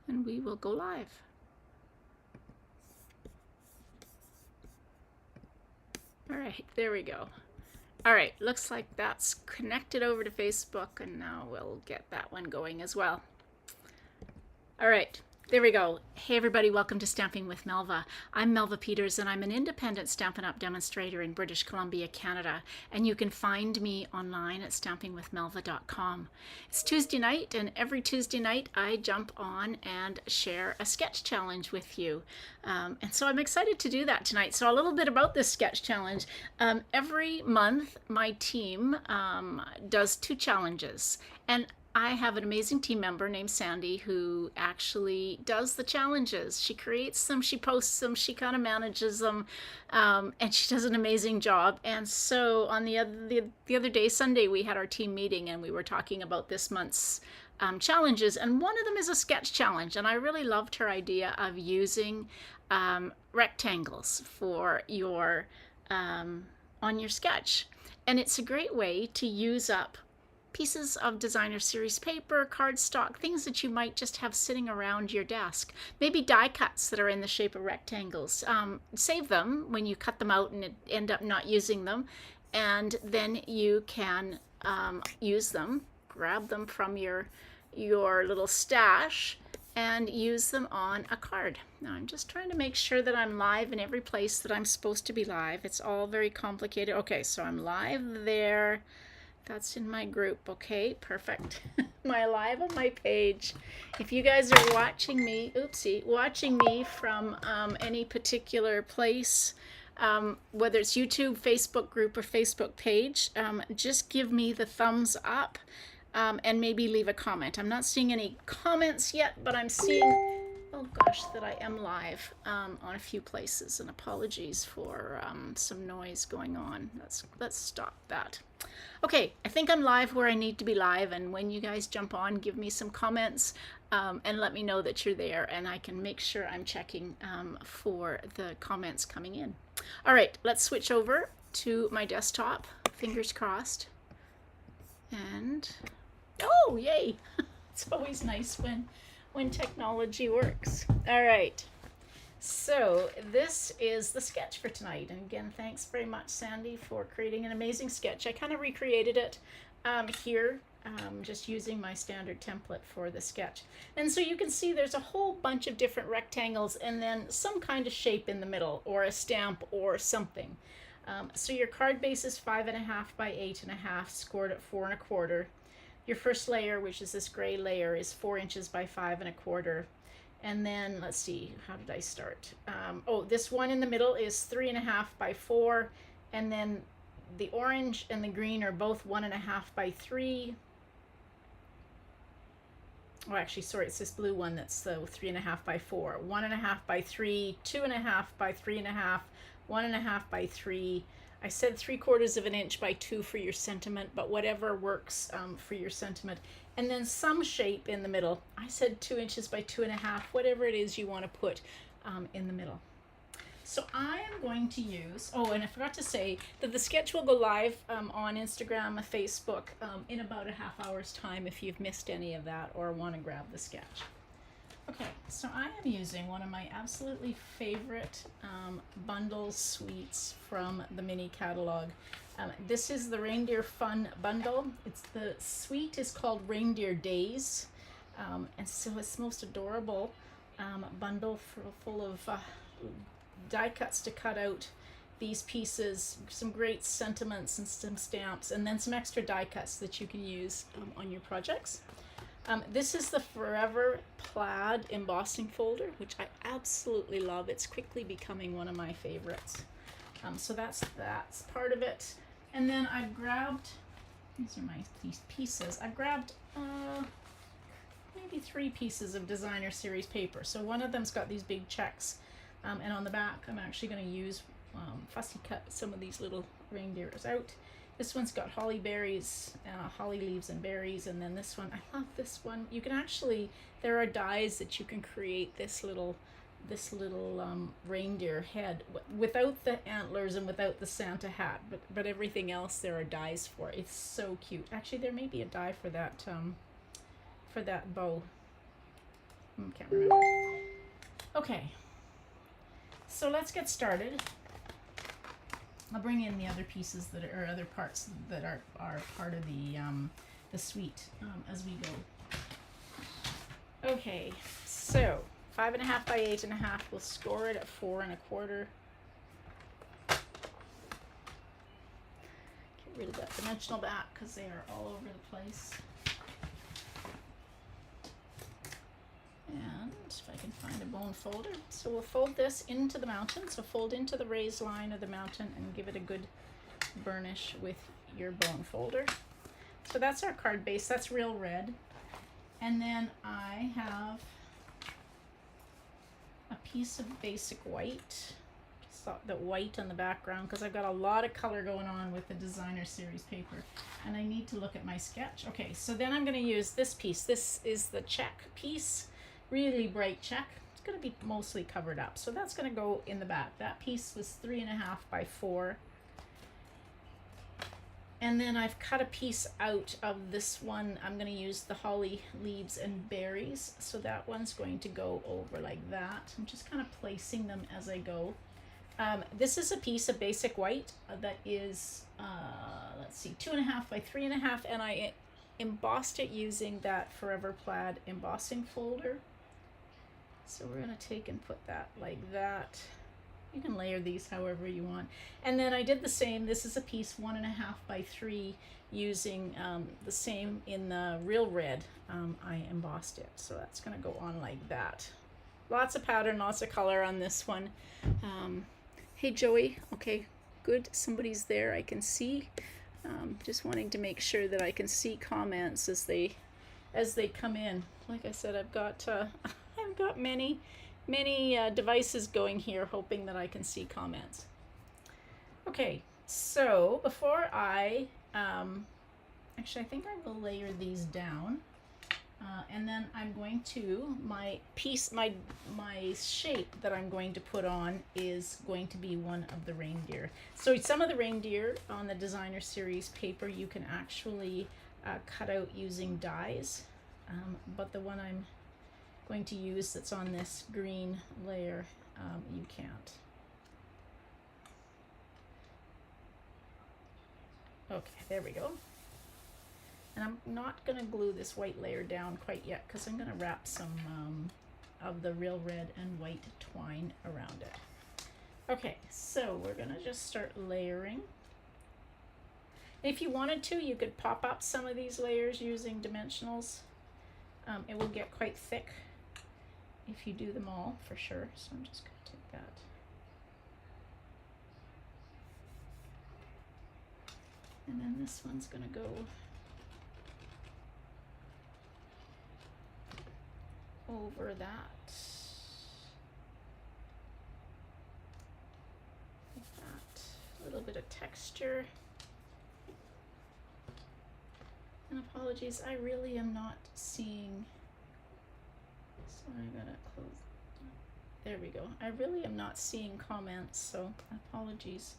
and we will go live. All right, there we go. All right, looks like that's connected over to Facebook, and now we'll get that one going as well. All right, there we go. Hey everybody, welcome to Stamping with Melva. I'm Melva Peters, and I'm an independent Stampin' Up! Demonstrator in British Columbia, Canada, and you can find me online at stampingwithmelva.com. It's Tuesday night, and every Tuesday night I jump on and share a sketch challenge with you. And so I'm excited to do that tonight. So a little bit about this sketch challenge. Every month my team does 2 challenges, and I have an amazing team member named Sandy who actually does the challenges. She creates them, she posts them, she kind of manages them, and she does an amazing job. And so on the other day, Sunday, we had our team meeting and we were talking about this month's challenges, and one of them is a sketch challenge. And I really loved her idea of using rectangles for your on your sketch, and it's a great way to use up pieces of designer series paper, cardstock, things that you might just have sitting around your desk. Maybe die cuts that are in the shape of rectangles. Save them when you cut them out and end up not using them, and then you can use them, grab them from your little stash and use them on a card. Now I'm just trying to make sure that I'm live in every place that I'm supposed to be live. It's all very complicated. Okay, so I'm live there. That's in my group. Okay, perfect. My live on my page. If you guys are watching me, watching me from any particular place, whether it's YouTube, Facebook group, or Facebook page, just give me the thumbs up and maybe leave a comment. I'm not seeing any comments yet, but I'm seeing, oh gosh, that I am live on a few places, and apologies for some noise going on. Let's stop that. Okay, I think I'm live where I need to be live, and when you guys jump on, give me some comments and let me know that you're there, and I can make sure I'm checking for the comments coming in. All right, let's switch over to my desktop, fingers crossed. And, oh, yay! It's always nice when technology works. All right. So this is the sketch for tonight, and again, thanks very much, Sandy, for creating an amazing sketch. I kind of recreated it here, just using my standard template for the sketch. And so you can see there's a whole bunch of different rectangles and then some kind of shape in the middle, or a stamp or something. So your card base is 5.5 by 8.5, scored at 4 1/4. Your first layer, which is this gray layer, is 4 inches by 5 1/4. And then let's see, how did I start? Oh, this one in the middle is 3.5 by 4, and then the orange and the green are both 1.5 by 3. Oh, actually, sorry, it's this blue one that's the 3.5 by 4. 1.5 by 3, 2.5 by 3.5, 1.5 by 3. I said 3/4 of an inch by 2 for your sentiment, but whatever works for your sentiment. And then some shape in the middle. I said 2 inches by 2.5, whatever it is you want to put in the middle. So I am going to use, oh, and I forgot to say that the sketch will go live on Instagram and Facebook in about a half hour's time if you've missed any of that or want to grab the sketch. Okay, so I am using one of my absolutely favorite bundle suites from the mini catalog. This is the Reindeer Fun Bundle. The suite is called Reindeer Days, and so it's the most adorable bundle full of die cuts to cut out these pieces, some great sentiments and some stamps, and then some extra die cuts that you can use on your projects. This is the Forever Plaid embossing folder, which I absolutely love. It's quickly becoming one of my favorites. So that's part of it. And then I've grabbed, these pieces. I've grabbed maybe 3 pieces of designer series paper. So one of them's got these big checks, and on the back I'm actually going to use fussy cut some of these little reindeers out. This one's got holly berries, holly leaves and berries, and then this one, I love this one. You can actually, there are dies that you can create this little reindeer head without the antlers and without the Santa hat, but everything else there are dies for. It's so cute. Actually, there may be a die for that bow. Can't remember. Okay, so let's get started. I'll bring in the other pieces that are, or other parts that are part of the suite as we go. Okay, so 5.5 by 8.5. We'll score it at 4 1/4. Get rid of that dimensional back because they are all over the place. And if I can find a bone folder. So we'll fold this into the mountain. So fold into the raised line of the mountain and give it a good burnish with your bone folder. So that's our card base. That's real red. And then I have a piece of basic white. Just thought the white on the background because I've got a lot of color going on with the designer series paper. And I need to look at my sketch. Okay, so then I'm going to use this piece. This is the check piece. Really bright check. It's going to be mostly covered up. So that's going to go in the back. That piece was 3.5 by 4. And then I've cut a piece out of this one. I'm going to use the holly leaves and berries. So that one's going to go over like that. I'm just kind of placing them as I go. This is a piece of basic white that is, let's see, 2.5 by 3.5. And I embossed it using that Forever Plaid embossing folder. So we're going to take and put that like that. You can layer these however you want. And then I did the same. This is a piece 1.5 by 3 using the same in the real red. I embossed it. So that's going to go on like that. Lots of pattern, lots of color on this one. Hey Joey, okay, good. Somebody's there I can see. Just wanting to make sure that I can see comments as they come in. Like I said, I've got many devices going here, hoping that I can see comments. Okay, so before I actually, I think I will layer these down, and then I'm going to my shape that I'm going to put on is going to be one of the reindeer. So some of the reindeer on the designer series paper you can actually cut out using dies, but the one I'm going to use that's on this green layer, you can't. Okay, there we go. And I'm not going to glue this white layer down quite yet because I'm going to wrap some of the real red and white twine around it. Okay, so we're going to just start layering. If you wanted to, you could pop up some of these layers using dimensionals. It will get quite thick if you do them all, for sure. So I'm just going to take that. And then this one's going to go over that. Like that. A little bit of texture. And apologies, I really am not seeing. So I gotta close. There we go. I really am not seeing comments, so apologies.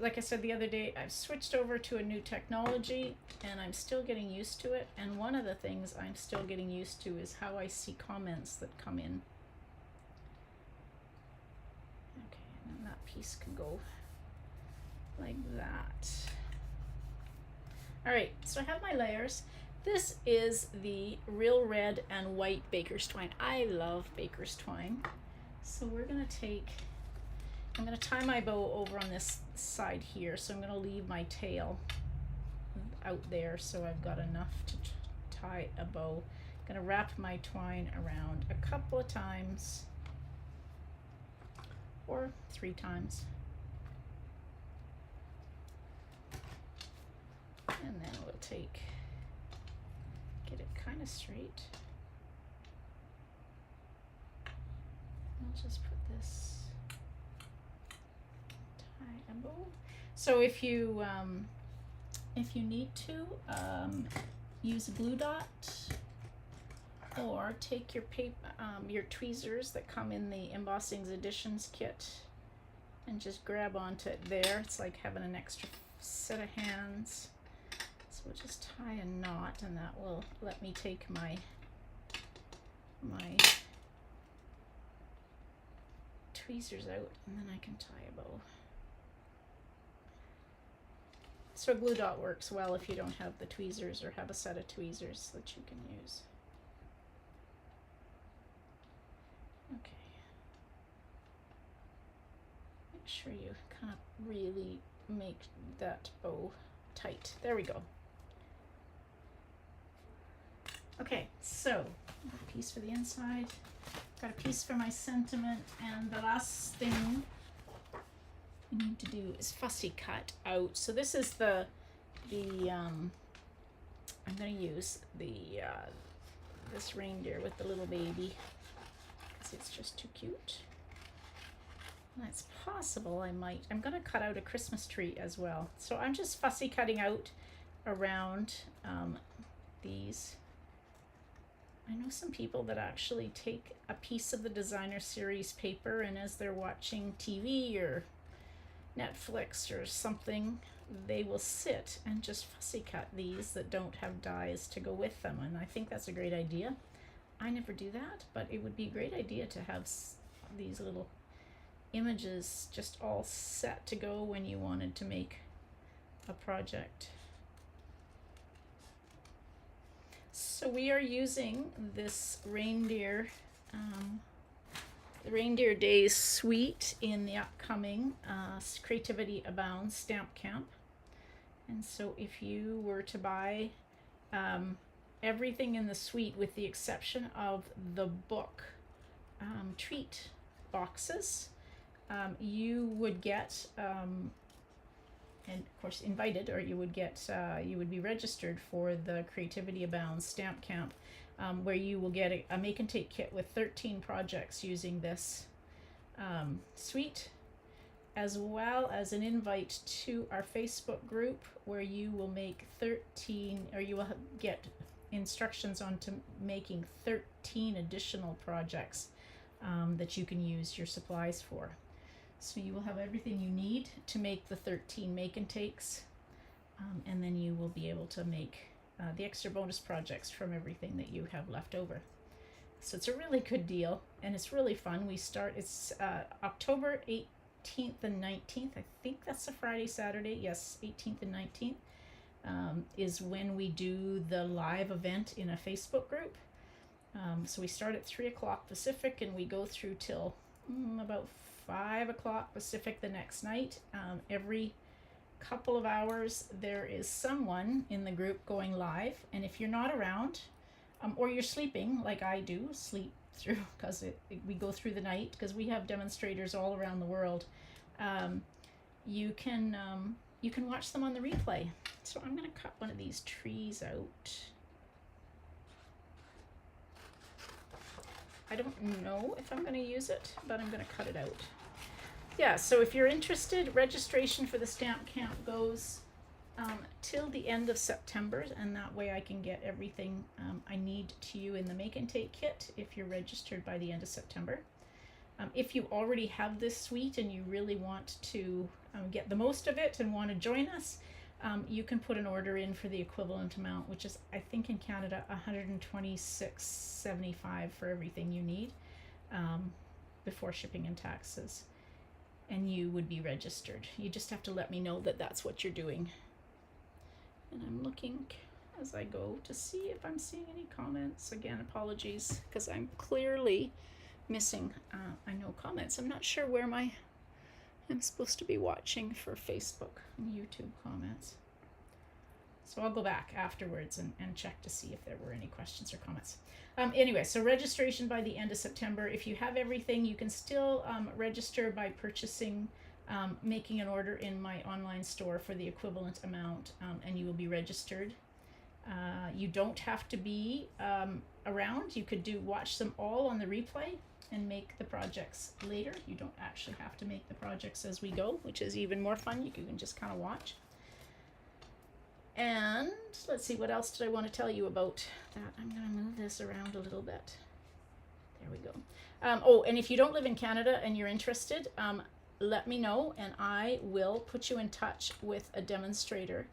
Like I said the other day, I've switched over to a new technology and I'm still getting used to it. And one of the things I'm still getting used to is how I see comments that come in. Okay, and then that piece can go like that. All right, so I have my layers. This is the real red and white baker's twine. I love baker's twine. So we're gonna take, I'm gonna tie my bow over on this side here. So I'm gonna leave my tail out there so I've got enough to tie a bow. I'm gonna wrap my twine around a couple of times or 3 times. And then we'll get it kind of straight. I'll just put this, tie a bow. So if you need to, use a glue dot or take your paper, your tweezers that come in the Embossings Editions kit and just grab onto it there. It's like having an extra set of hands. So we'll just tie a knot and that will let me take my tweezers out, and then I can tie a bow. So a glue dot works well if you don't have the tweezers or have a set of tweezers that you can use. Okay. Make sure you kind of really make that bow tight. There we go. Okay, so a piece for the inside, got a piece for my sentiment, and the last thing we need to do is fussy cut out. So this is the I'm going to use the this reindeer with the little baby because it's just too cute. And it's possible I'm going to cut out a Christmas tree as well. So I'm just fussy cutting out around these. I know some people that actually take a piece of the designer series paper, and as they're watching TV or Netflix or something, they will sit and just fussy cut these that don't have dies to go with them, and I think that's a great idea. I never do that, but it would be a great idea to have these little images just all set to go when you wanted to make a project. So we are using this reindeer, the Reindeer Days suite in the upcoming Creativity Abounds Stamp Camp. And so if you were to buy everything in the suite with the exception of the book treat boxes, you would get and of course invited, or you would get you would be registered for the Creativity Abounds Stamp Camp, where you will get a make and take kit with 13 projects using this suite, as well as an invite to our Facebook group where you will make 13, or you will get instructions on to making 13 additional projects that you can use your supplies for. So you will have everything you need to make the 13 make and takes, and then you will be able to make the extra bonus projects from everything that you have left over. So it's a really good deal, and it's really fun. It's October 18th and 19th. I think that's a Friday, Saturday. Yes, 18th and 19th is when we do the live event in a Facebook group. So we start at 3 o'clock Pacific, and we go through till about 5 o'clock Pacific the next night. Every couple of hours there is someone in the group going live, and if you're not around or you're sleeping like I do, sleep through, because we go through the night because we have demonstrators all around the world, you can watch them on the replay. So I'm going to cut one of these trees out. I don't know if I'm going to use it, but I'm going to cut it out. Yeah, so if you're interested, registration for the stamp camp goes till the end of September, and that way I can get everything I need to you in the make and take kit if you're registered by the end of September. If you already have this suite and you really want to get the most of it and want to join us, you can put an order in for the equivalent amount, which is, I think in Canada, $126.75 for everything you need before shipping and taxes. And you would be registered. You just have to let me know that that's what you're doing. And I'm looking as I go to see if I'm seeing any comments. Again, apologies, because I'm clearly missing I know comments. I'm not sure where I'm supposed to be watching for Facebook and YouTube comments. So I'll go back afterwards and check to see if there were any questions or comments. Anyway, so registration by the end of September. If you have everything, you can still register by purchasing, making an order in my online store for the equivalent amount, and you will be registered. You don't have to be around. You could watch them all on the replay and make the projects later. You don't actually have to make the projects as we go, which is even more fun. You can just kind of watch. And let's see, what else did I want to tell you about that? I'm going to move this around a little bit. There we go. Oh, and if you don't live in Canada and you're interested, let me know, and I will put you in touch with a demonstrator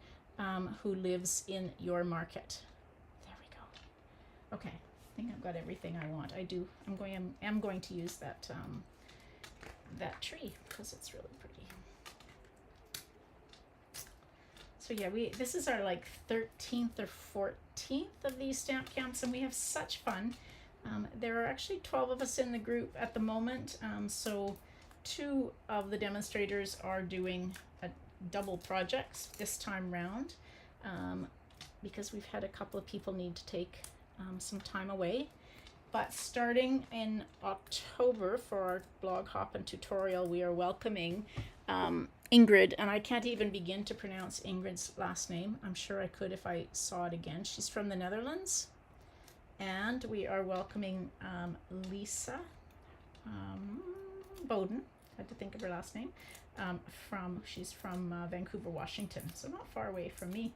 who lives in your market. There we go. Okay, I think I've got everything I want. I do. I'm going to use that that tree because it's really pretty. So yeah, this is our like 13th or 14th of these stamp camps, and we have such fun. There are actually 12 of us in the group at the moment, so 2 of the demonstrators are doing double projects this time round, because we've had a couple of people need to take some time away. But starting in October for our blog hop and tutorial, we are welcoming Ingrid, and I can't even begin to pronounce Ingrid's last name. I'm sure I could if I saw it again. She's from the Netherlands. And we are welcoming Lisa Bowden, had to think of her last name, she's from Vancouver, Washington, so not far away from me,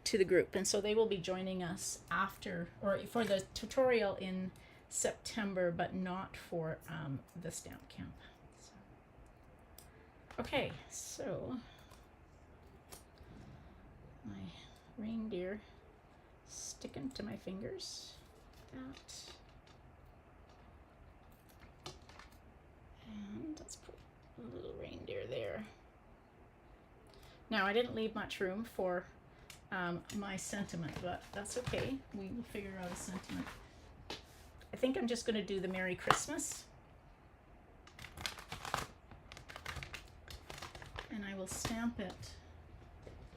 to the group. And so they will be joining us after, or for the tutorial in September, but not for the stamp camp. So. Okay, so my reindeer sticking to my fingers. That. And let's put a little reindeer there. Now, I didn't leave much room for my sentiment, but that's okay. We will figure out a sentiment. I think I'm just going to do the Merry Christmas. And I will stamp it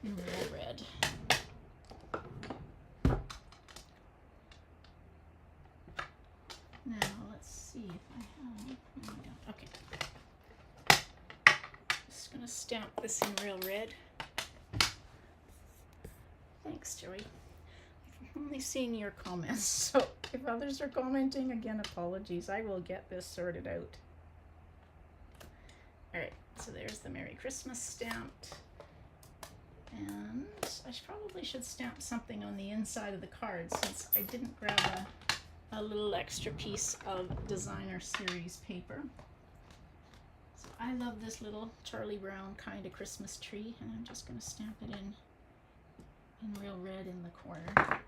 in real red. Now, let's see if I have, no, I don't. Okay. Just gonna stamp this in real red. Thanks, Joey. I'm only seeing your comments, so if others are commenting, again, apologies. I will get this sorted out. All right, so there's the Merry Christmas stamped. And I probably should stamp something on the inside of the card since I didn't grab a little extra piece of designer series paper. So I love this little Charlie Brown kind of Christmas tree, and I'm just going to stamp it in real red in the corner.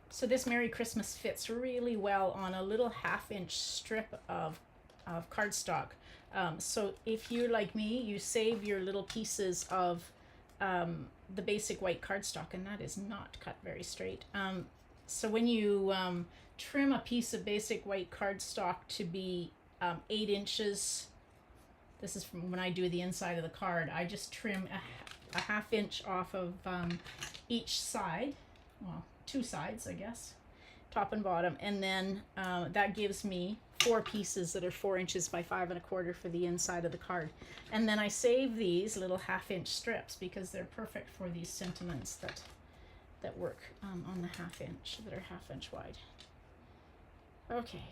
So this Merry Christmas fits really well on a little 1/2-inch strip of cardstock. So if you're like me, you save your little pieces of the basic white cardstock, and that is not cut very straight. So when you trim a piece of basic white cardstock to be 8 inches, this is from when I do the inside of the card, I just trim a 1/2 inch off of each side, well, 2 sides, I guess, top and bottom, and then that gives me 4 pieces that are 4 inches by 5 1/4 for the inside of the card. And then I save these little 1/2 inch strips because they're perfect for these sentiments that work on the 1/2 inch, that are 1/2 inch wide. Okay,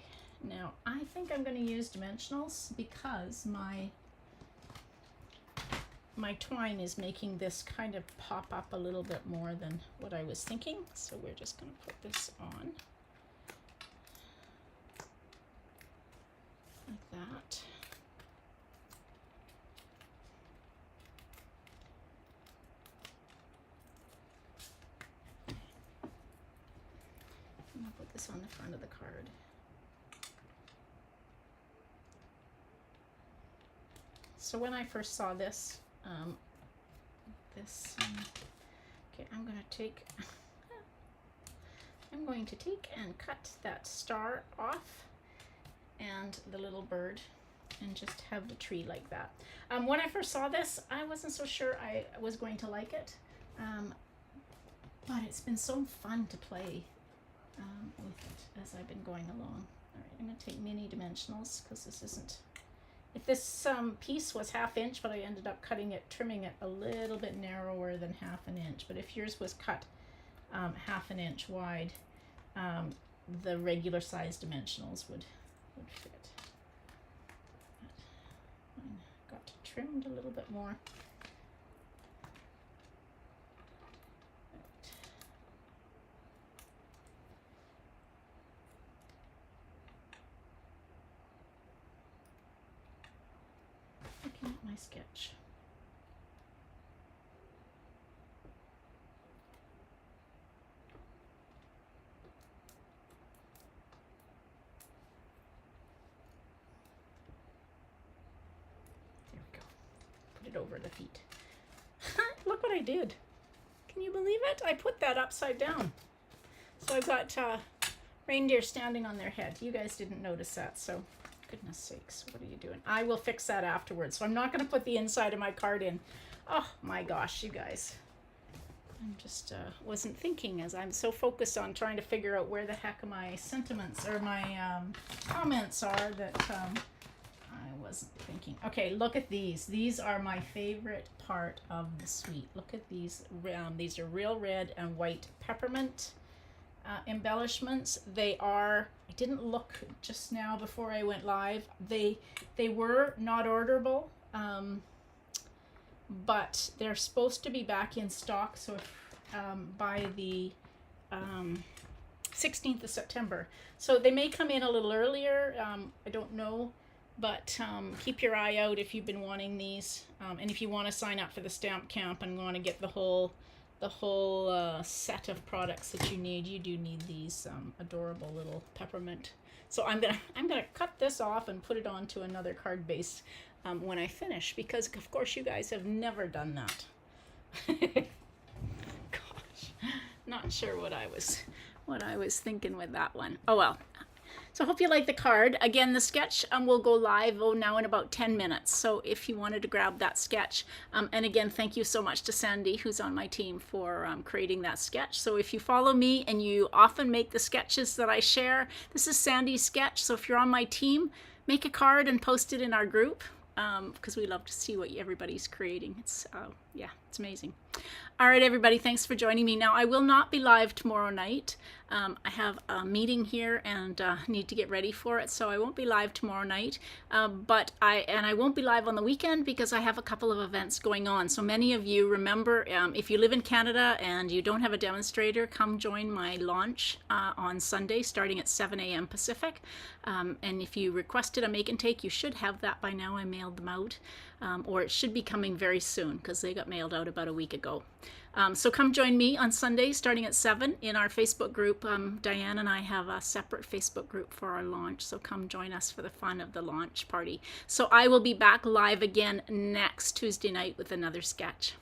now I think I'm going to use dimensionals because my twine is making this kind of pop up a little bit more than what I was thinking. So we're just going to put this on like that. And I'll put this on the front of the card. So when I first saw this, okay, I'm going to take and cut that star off and the little bird and just have the tree like that. When I first saw this, I wasn't so sure I was going to like it, but it's been so fun to play with it as I've been going along. All right, I'm going to take mini dimensionals because this isn't. If this piece was 1/2 inch, but I ended up trimming it a little bit narrower than 1/2 inch. But if yours was cut 1/2 inch wide, the regular size dimensionals would fit. But mine got trimmed a little bit more. Looking at my sketch. it over the feet. Look what I did. Can you believe it? I put that upside down. So I've got reindeer standing on their head. You guys didn't notice that, so goodness sakes, what are you doing? I will fix that afterwards. So I'm not going to put the inside of my card in. Oh my gosh, you guys. I'm just wasn't thinking, as I'm so focused on trying to figure out where the heck my sentiments or my comments are, that I wasn't thinking. Okay, look at these. These are my favorite part of the suite. Look at these. These are real red and white peppermint embellishments. They are, I didn't look just now before I went live. They were not orderable, but they're supposed to be back in stock. So if, by the 16th of September. So they may come in a little earlier. I don't know. But keep your eye out if you've been wanting these, and if you want to sign up for the stamp camp and want to get the whole set of products that you need. You do need these adorable little peppermint. So I'm gonna cut this off and put it onto another card base when I finish, because of course you guys have never done that. Gosh, not sure what I was thinking with that one. Oh well. So I hope you like the card. Again, the sketch will go live now in about 10 minutes. So if you wanted to grab that sketch, and again, thank you so much to Sandy, who's on my team, for creating that sketch. So if you follow me and you often make the sketches that I share, this is Sandy's sketch. So if you're on my team, make a card and post it in our group, because we love to see what everybody's creating. It's yeah, it's amazing. All right, everybody, thanks for joining me. Now, I will not be live tomorrow night. I have a meeting here and need to get ready for it, so I won't be live tomorrow night. But I won't be live on the weekend because I have a couple of events going on. So many of you remember, if you live in Canada and you don't have a demonstrator, come join my launch on Sunday starting at 7 a.m. Pacific. And if you requested a make and take, you should have that by now. I mailed them out. Or it should be coming very soon because they got mailed out about a week ago. So come join me on Sunday starting at 7 in our Facebook group. Diane and I have a separate Facebook group for our launch, so come join us for the fun of the launch party. So I will be back live again next Tuesday night with another sketch.